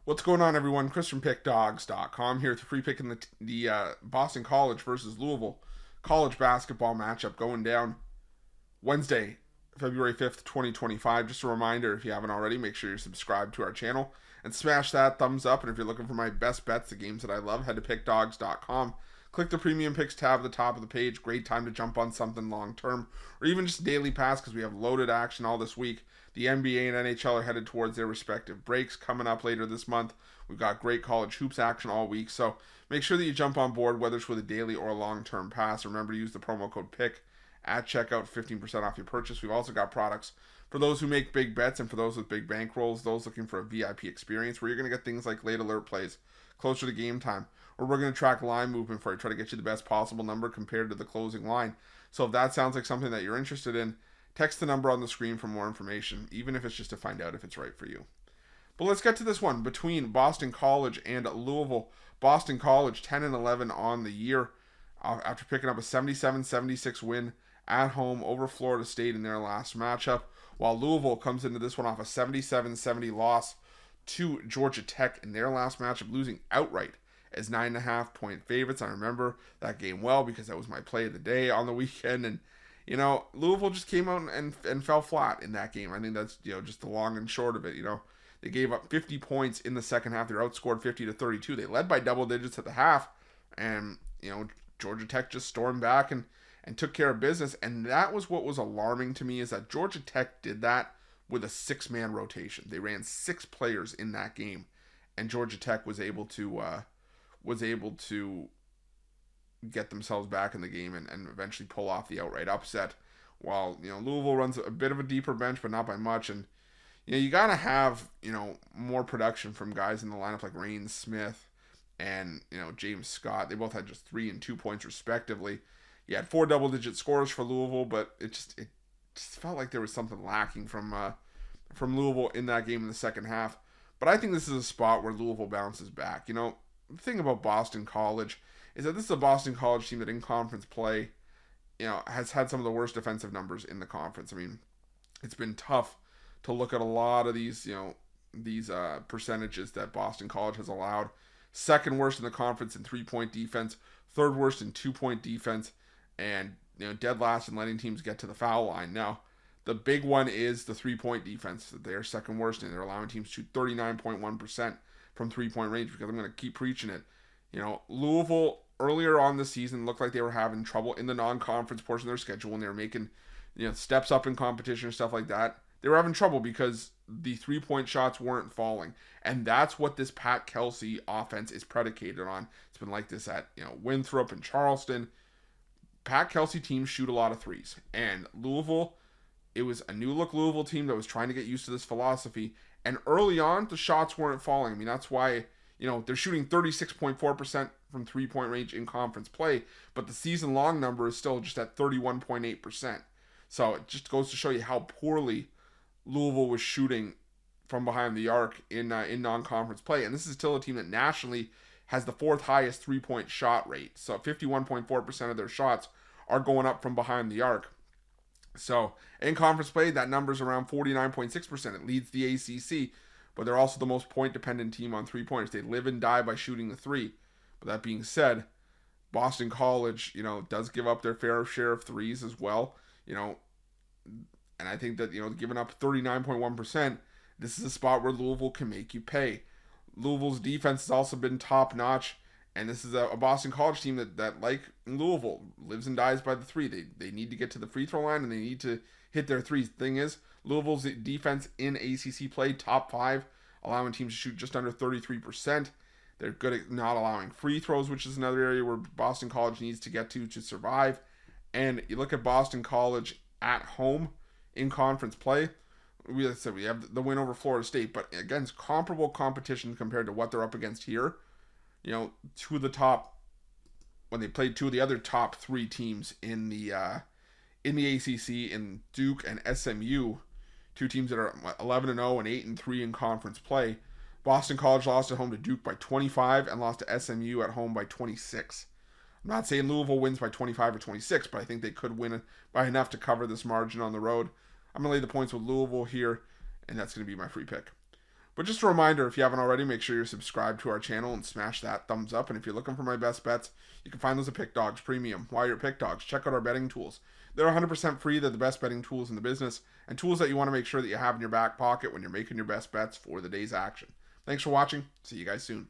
What's going on, everyone? Chris from Pickdawgz.com here with a free pick in the Boston College versus Louisville college basketball matchup going down Wednesday, February 5th, 2025. Just a reminder, if you haven't already, make sure you're subscribed to our channel and smash that thumbs up. And if you're looking for my best bets, the games that I love, head to Pickdawgz.com. Click the Premium Picks tab at the top of the page. Great time to jump on something long-term or even just daily pass because we have loaded action all this week. The NBA and NHL are headed towards their respective breaks coming up later this month. We've got great college hoops action all week, so make sure that you jump on board, whether it's with a daily or a long-term pass. Remember to use the promo code PICK at checkout, 15% off your purchase. We've also got products for those who make big bets and for those with big bankrolls, those looking for a VIP experience where you're going to get things like late alert plays closer to game time, or we're going to track line movement for you, try to get you the best possible number compared to the closing line. So if that sounds like something that you're interested in, text the number on the screen for more information, even if it's just to find out if it's right for you. But let's get to this one between Boston College and Louisville. Boston College 10-11 on the year after picking up a 77-76 win at home over Florida State in their last matchup, while Louisville comes into this one off a 77-70 loss to Georgia Tech in their last matchup, losing outright as 9.5-point favorites. I remember that game well because that was my play of the day on the weekend, and you know, Louisville just came out and fell flat in that game. I think that's, just the long and short of it. They gave up 50 points in the second half. They were outscored 50-32. They led by double digits at the half, and Georgia Tech just stormed back and took care of business. And that was what was alarming to me, is that Georgia Tech did that with a 6-man rotation. They ran 6 players in that game, and Georgia Tech was able to get themselves back in the game and eventually pull off the outright upset. While Louisville runs a bit of a deeper bench, but not by much, and you gotta have more production from guys in the lineup like Rain Smith and James Scott. They both had just 3 and 2 points respectively. You had 4 double-digit scores for Louisville, but it just felt like there was something lacking from Louisville in that game in the second half. But I think this is a spot where Louisville bounces back. The thing about Boston College is that this is a Boston College team that in conference play, has had some of the worst defensive numbers in the conference. I mean, it's been tough to look at a lot of these percentages that Boston College has allowed. Second worst in the conference in 3-point defense, third worst in 2-point defense, and dead last in letting teams get to the foul line. Now, the big one is the 3-point defense that they are second worst in. They're allowing teams to shoot 39.1% from 3-point range, because I'm going to keep preaching it. Louisville earlier on this season looked like they were having trouble in the non-conference portion of their schedule when they were making steps up in competition and stuff like that. They were having trouble because the 3-point shots weren't falling, and that's what this Pat Kelsey offense is predicated on. It's been like this at Winthrop and Charleston. Pat Kelsey teams shoot a lot of threes, and Louisville, it was a new look Louisville team that was trying to get used to this philosophy, and early on the shots weren't falling. I mean, that's why they're shooting 36.4% from 3-point range in conference play, but the season-long number is still just at 31.8%. So it just goes to show you how poorly Louisville was shooting from behind the arc in non-conference play. And this is still a team that nationally has the 4th highest 3-point shot rate. So 51.4% of their shots are going up from behind the arc. So in conference play, that number's around 49.6%. It leads the ACC. But they're also the most point-dependent team on 3-pointers. They live and die by shooting the 3. But that being said, Boston College, does give up their fair share of threes as well. And I think that, giving up 39.1%, this is a spot where Louisville can make you pay. Louisville's defense has also been top-notch. And this is a Boston College team that, like Louisville, lives and dies by the 3. They need to get to the free throw line, and they need to hit their threes. The thing is, Louisville's defense in ACC play, top 5, allowing teams to shoot just under 33%. They're good at not allowing free throws, which is another area where Boston College needs to get to survive. And you look at Boston College at home in conference play. We have the win over Florida State, but against comparable competition compared to what they're up against here, when they played 2 of the other top 3 teams in the ACC, in Duke and SMU, 2 teams that are 11-0 and 8-3 in conference play. Boston College lost at home to Duke by 25 and lost to SMU at home by 26. I'm not saying Louisville wins by 25 or 26, but I think they could win by enough to cover this margin on the road. I'm going to lay the points with Louisville here, and that's going to be my free pick. But just a reminder, if you haven't already, make sure you're subscribed to our channel and smash that thumbs up. And if you're looking for my best bets, you can find those at Pickdawgz Premium. While you're at Pickdawgz, check out our betting tools. They're 100% free. They're the best betting tools in the business, and tools that you want to make sure that you have in your back pocket when you're making your best bets for the day's action. Thanks for watching. See you guys soon.